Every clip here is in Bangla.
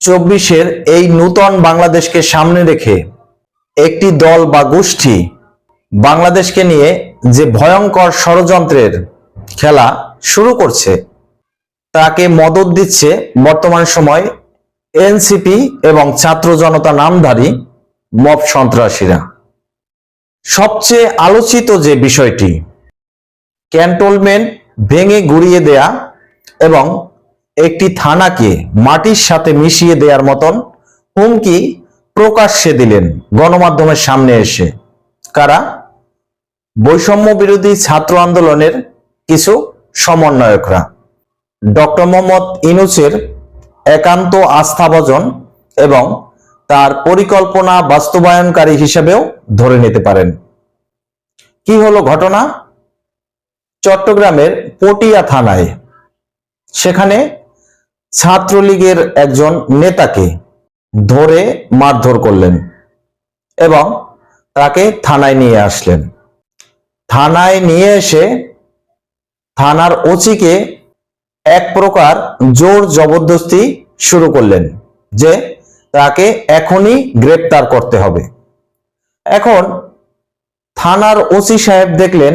চব্বিশের এই নূতন বাংলাদেশকে সামনে রেখে একটি দল বা গোষ্ঠী বাংলাদেশকে নিয়ে যে ভয়ঙ্কর ষড়যন্ত্রের খেলা শুরু করছে তাকে মদদ দিচ্ছে বর্তমান সময় এনসিপি এবং ছাত্র জনতা নামধারী মব সন্ত্রাসীরা। সবচেয়ে আলোচিত যে বিষয়টি, ক্যান্টনমেন্ট ভেঙে গুড়িয়ে দেয়া এবং একটি থানাকে মাটির সাথে মিশিয়ে দেওয়ার মতন হুমকি প্রকাশ্যে দিলেন গণমাধ্যমের সামনে এসে কারা? বৈষম্য বিরোধী ছাত্র আন্দোলনের কিছু সমন্বয়করা ডক্টর মোহাম্মদ ইউনূসের একান্ত আস্থাভাজন এবং তার পরিকল্পনা বাস্তবায়নকারী হিসেবেও ধরে নিতে পারেন। কি হলো ঘটনা? চট্টগ্রামের পটিয়া থানায় সেখানে ছাত্রলীগের একজন নেতাকে ধরে মারধর করলেন এবং তাকে থানায় নিয়ে আসলেন। থানায় নিয়ে এসে থানার ওসিকে এক প্রকার জোর জবরদস্তি শুরু করলেন যে তাকে এখনই গ্রেপ্তার করতে হবে। এখন থানার ওসি সাহেব দেখলেন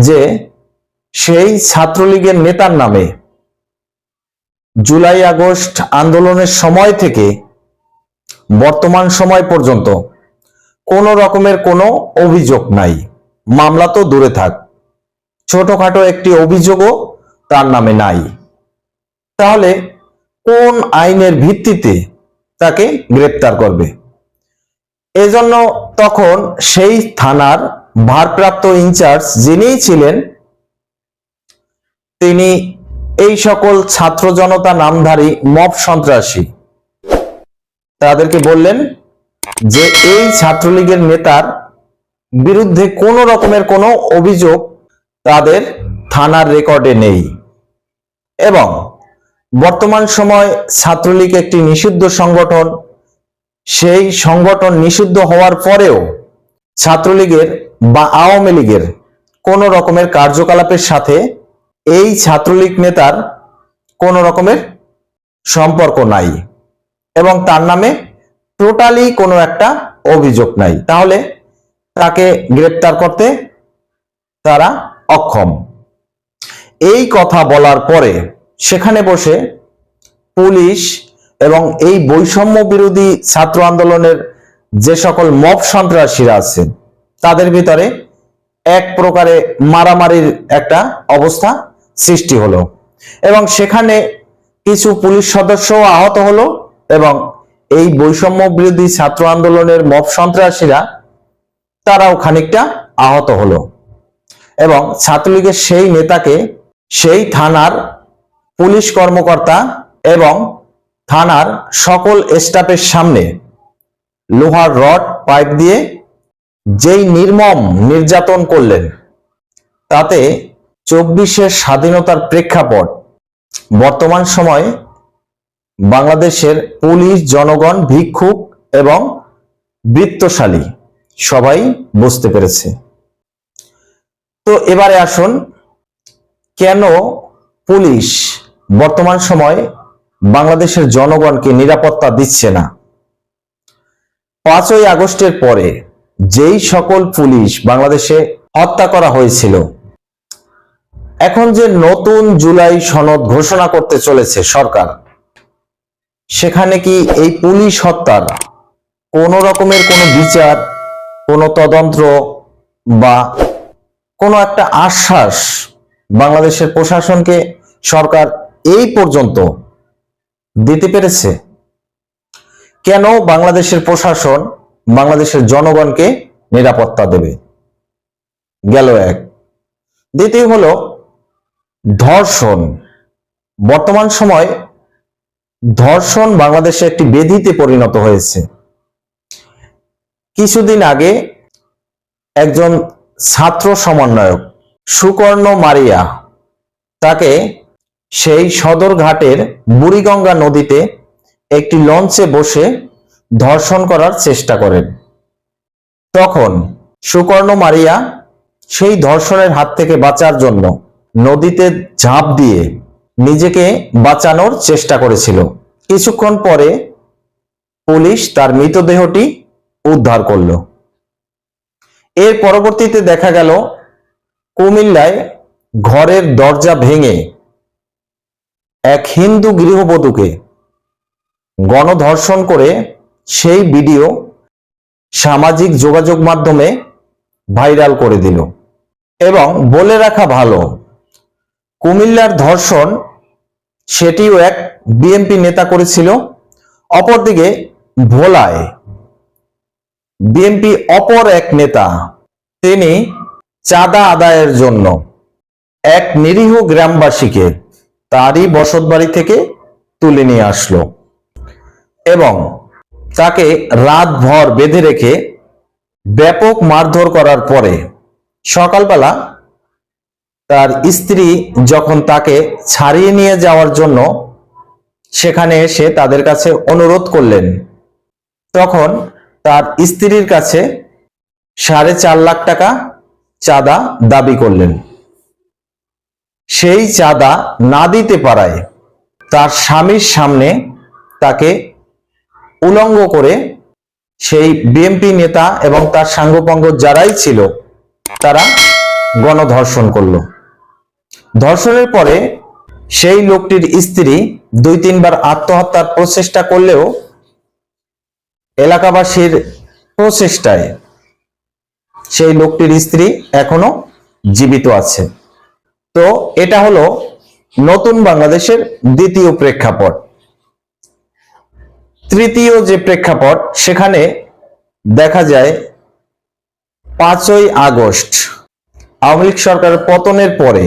যে সেই ছাত্রলীগের নেতার নামে জুলাই আগস্ট আন্দোলনের সময় থেকে বর্তমান সময় পর্যন্ত কোনো রকমের কোনো অভিযোগ নাই, মামলা তো দূরে থাক, ছোটখাটো একটি অভিযোগও তার নামে নাই। তাহলে কোন আইনের ভিত্তিতে তাকে গ্রেপ্তার করবে? এজন্য তখন সেই থানার ভারপ্রাপ্ত ইনচার্জ যিনি ছিলেন তিনি এই সকল ছাত্র জনতা নামধারী মব সন্ত্রাসী তাদেরকে বললেন যে এই ছাত্রলীগের নেতার বিরুদ্ধে কোনো রকমের কোনো অভিযোগ তাদের থানার রেকর্ডে নেই এবং বর্তমান সময় ছাত্রলীগ একটি নিষিদ্ধ সংগঠন। সেই সংগঠন নিষিদ্ধ হওয়ার পরেও ছাত্রলীগের বা আওয়ামী লীগের কোনো রকমের কার্যকলাপের সাথে এই ছাত্রলীগ নেতার কোনো রকমের সম্পর্ক নাই এবং তার নামে টোটালি কোনো একটা অভিযোগ নাই। তাহলে তাকে গ্রেপ্তার করতে তারা অক্ষম। এই কথা বলার পরে সেখানে বসে পুলিশ এবং এই বৈষম্য বিরোধী ছাত্র আন্দোলনের যে সকল মব সন্ত্রাসীরা আছেন তাদের ভিতরে এক প্রকারে মারামারির একটা অবস্থা সৃষ্টি হলো এবং সেখানে কিছু পুলিশ সদস্য আহত হলো এবং এই বৈষম্য বিরোধী ছাত্র আন্দোলনের মব সন্ত্রাসীরা তারাও খানিকটা আহত হলো এবং ছাত্রলীগের সেই নেতাকে সেই থানার পুলিশ কর্মকর্তা এবং থানার সকল স্টাফের সামনে লোহার রড পাইপ দিয়ে যেই নির্মম নির্যাতন করলেন তাতে 24-এর স্বাধীনতার প্রেক্ষাপট বর্তমান সময়ে বাংলাদেশের পুলিশ, জনগণ, ভিক্ষুক এবং বৃত্তশালী সবাই বুঝতে পেরেছে। তো এবারে আসুন, কেন পুলিশ বর্তমান সময় বাংলাদেশের জনগণকে নিরাপত্তা দিচ্ছে না? 5ই আগস্টের পরে যেই সকল পুলিশ বাংলাদেশে হত্যা করা হয়েছিল, এখন যে নতুন জুলাই সনদ ঘোষণা করতে চলেছে সরকার, সেখানে কি এই পুলিশ হত্যার কোনো রকমের কোনো বিচার, কোনো তদন্ত বা কোনো একটা আশ্বাস বাংলাদেশের প্রশাসনকে সরকার এই পর্যন্ত দিতে পেরেছে? কেন বাংলাদেশের প্রশাসন বাংলাদেশের জনগণকে নিরাপত্তা দেবে? গেল এক। দ্বিতীয় হলো ধর্ষণ। বর্তমান সময় ধর্ষণ বাংলাদেশে একটি ব্যাধিতে পরিণত হয়েছে। কিছুদিন আগে একজন ছাত্র সমন্বয়ক সুকর্ণ মারিয়া তাকে সেই সদরঘাটের বুড়িগঙ্গা নদীতে একটি লঞ্চে বসে ধর্ষণ করার চেষ্টা করেন। তখন সুকর্ণ মারিয়া সেই ধর্ষণের হাত থেকে বাঁচার জন্য নদীতে ঝাঁপ দিয়ে নিজেকে বাঁচানোর চেষ্টা করেছিল কিছুক্ষণ পরে পুলিশ তার মৃতদেহটি উদ্ধার করল। এর পরবর্তীতে দেখা গেল কুমিল্লায় ঘরের দরজা ভেঙে এক হিন্দু গৃহবধূকে গণধর্ষণ করে সেই ভিডিও সামাজিক যোগাযোগ মাধ্যমে ভাইরাল করে দিল। এবং বলে রাখা ভালো, কুমিল্লার ধর্ষণ সেটিও এক বিএনপি নেতা করেছিল। অপরদিকে ভোলায় বিএনপি অপর এক নেতা, তিনি চাঁদা আদায়ের জন্য এক নিরীহ গ্রামবাসীকে তারই বসতবাড়ি থেকে তুলে নিয়ে আসলো এবং তাকে রাতভর বেঁধে রেখে ব্যাপক মারধর করার পরে সকালবেলা তার স্ত্রী যখন তাকে ছাড়িয়ে নিয়ে যাওয়ার জন্য সেখানে এসে তাদের কাছে অনুরোধ করলেন, তখন তার স্ত্রীর কাছে 4.5 লাখ টাকা চাঁদা দাবি করলেন। সেই চাঁদা না দিতে পারায় তার স্বামীর সামনে তাকে উলঙ্গ করে সেই বিএনপি নেতা এবং তার সাঙ্গপাঙ্গ যারাই ছিল তারা গণধর্ষণ করলো। ধর্ষণের পরে সেই লোকটির স্ত্রী 2-3 বার আত্মহত্যার প্রচেষ্টা করলেও এলাকাবাসীর প্রচেষ্টায় সেই লোকটির স্ত্রী এখনো জীবিত আছে। তো এটা হলো নতুন বাংলাদেশের দ্বিতীয় প্রেক্ষাপট। তৃতীয় যে প্রেক্ষাপট, সেখানে দেখা যায় 5ই আগস্ট আওয়ামী লীগ সরকারের পতনের পরে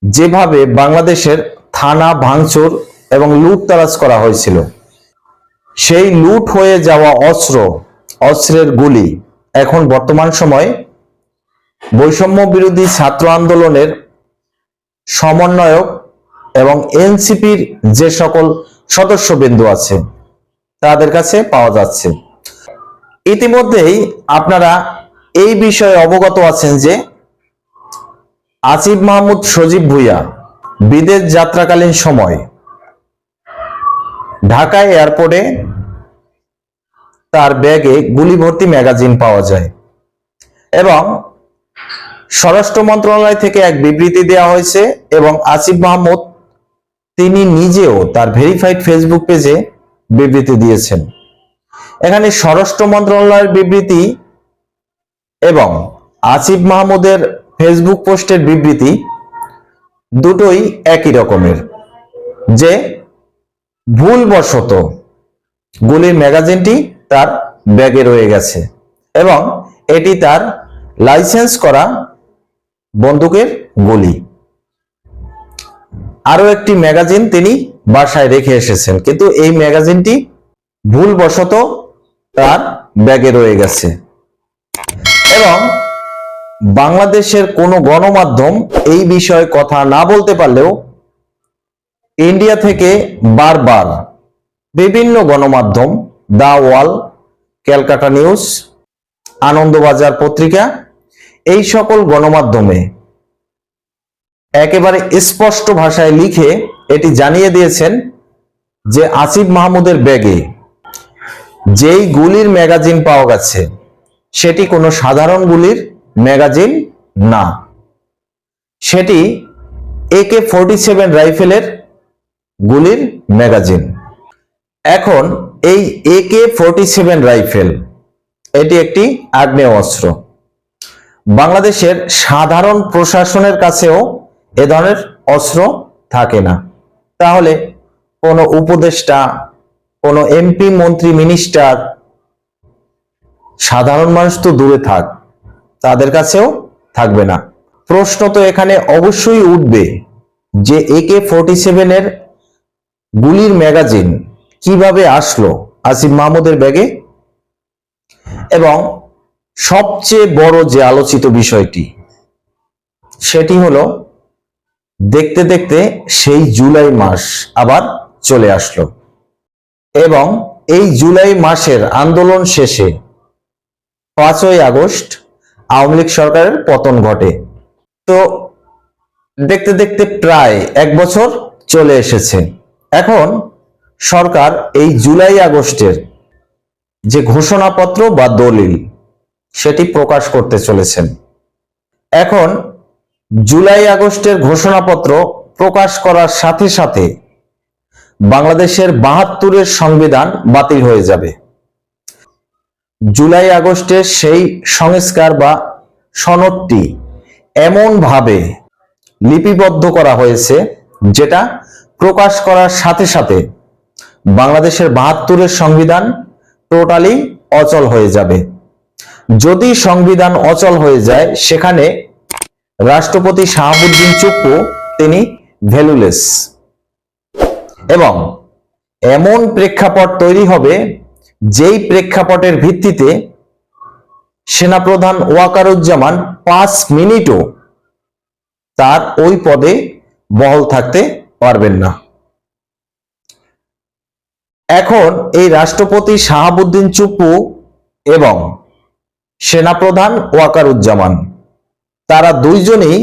যেভাবে বাংলাদেশের থানা ভাঙচুর এবং লুটতরাজ করা হয়েছিল, সেই লুট হয়ে যাওয়া অস্ত্রের গুলি এখন বর্তমান সময়ে বৈষম্য বিরোধী ছাত্র আন্দোলনের সমন্বয়ক এবং এনসিপির যে সকল সদস্যবৃন্দ আছে তাদের কাছে পাওয়া যাচ্ছে। ইতিমধ্যেই আপনারা এই বিষয়ে অবগত আছেন যে আসিফ মাহমুদ সজীব ভুঁইয়া বিদেশ যাত্রাকালীন সময় ঢাকা এয়ারপোর্টে তার ব্যাগে গুলি ভর্তি ম্যাগাজিন পাওয়া যায় এবং স্বরাষ্ট্র মন্ত্রণালয় থেকে এক বিবৃতি দেওয়া হয়েছে এবং আসিফ মাহমুদ তিনি নিজেও তার ভেরিফাইড ফেসবুক পেজে বিবৃতি দিয়েছেন। এখানে স্বরাষ্ট্র মন্ত্রণালয়ের বিবৃতি এবং আসিফ মাহমুদের ফেসবুক পোস্টের বিবৃতি দুটোই একই রকমের, যে ভুলবশত গুলির ম্যাগাজিনটি তার ব্যাগে রয়ে গেছে এবং এটি তার লাইসেন্স করা বন্দুকের গুলি। আরো একটি ম্যাগাজিন তিনি বাসায় রেখে এসেছেন, কিন্তু এই ম্যাগাজিনটি ভুলবশত তার ব্যাগে রয়ে গেছে। এবং বাংলাদেশের কোনো গণমাধ্যম এই বিষয়ে কথা না বলতে পারলেও ইন্ডিয়া থেকে বারবার বিভিন্ন গণমাধ্যম, দা ওয়াল, ক্যালকাটা নিউজ, আনন্দবাজার পত্রিকা, এই সকল গণমাধ্যমে একেবারে স্পষ্ট ভাষায় লিখে এটি জানিয়ে দিয়েছেন যে আসিফ মাহমুদের ব্যাগে যেই গুলির ম্যাগাজিন পাওয়া গেছে সেটি কোনো সাধারণ গুলির ম্যাগাজিন না, সেটি AK-47 রাইফেলের গুলির ম্যাগাজিন। এখন এই AK-47 রাইফেল এটি একটি আগ্নেয়াস্ত্র। বাংলাদেশের সাধারণ প্রশাসনের কাছেও এ ধরনের অস্ত্র থাকে না, তাহলে কোনো উপদেষ্টা, কোনো এমপি, মন্ত্রী, মিনিস্টার, সাধারণ মানুষ তো দূরে থাক, তাদের কাছেও থাকবে না। প্রশ্ন তো এখানে অবশ্যই উঠবে যে AK-47 এর গুলির ম্যাগাজিন কিভাবে আসলো আসিফ মাহমুদের ব্যাগে। এবং সবচেয়ে বড় যে আলোচিত বিষয়টি সেটি হলো, দেখতে দেখতে সেই জুলাই মাস আবার চলে আসলো এবং এই জুলাই মাসের আন্দোলন শেষে 5ই আগস্ট আওয়ামী লীগ সরকারের পতন ঘটে। তো দেখতে দেখতে প্রায় 1 বছর চলে এসেছে। এখন সরকার এই জুলাই আগস্টের যে ঘোষণাপত্র বা দলিল সেটি প্রকাশ করতে চলেছেন। এখন জুলাই আগস্টের ঘোষণাপত্র প্রকাশ করার সাথে সাথে বাংলাদেশের ৭২-এর সংবিধান বাতিল হয়ে যাবে। জুলাই আগস্টের সেই সংস্কার বা সনদটি এমন ভাবে লিপিবদ্ধ করা হয়েছে যেটা প্রকাশ করার সাথে সাথে বাংলাদেশের ৭২-এর সংবিধান টোটালি অচল হয়ে যাবে। যদি সংবিধান অচল হয়ে যায়, সেখানে রাষ্ট্রপতি শাহাবুদ্দিন চুপ্পু তিনি ভ্যালুলেস এবং এমন প্রেক্ষাপট তৈরি হবে যেই প্রেক্ষাপটের ভিত্তিতে সেনাপ্রধান ওয়াকারুজ্জামান ৫ মিনিটও তার ওই পদে বহাল থাকতে পারবেন না। এখন এই রাষ্ট্রপতি শাহাবুদ্দিন চুপ্পু এবং সেনাপ্রধান ওয়াকারুজ্জামান তারা দুইজনই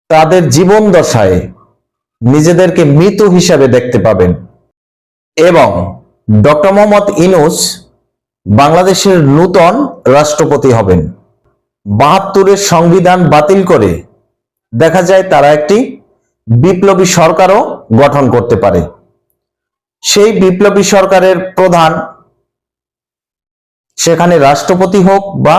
তাদের জীবন দশায় নিজেদেরকে মৃত হিসাবে দেখতে পাবেন এবং ডক্টর মোহাম্মদ ইউনূস বাংলাদেশের নূতন রাষ্ট্রপতি হবেন। ৭২-এর সংবিধান বাতিল করে দেখা যায় তারা একটি বিপ্লবী সরকারও গঠন করতে পারে। সেই বিপ্লবী সরকারের প্রধান সেখানে রাষ্ট্রপতি হোক বা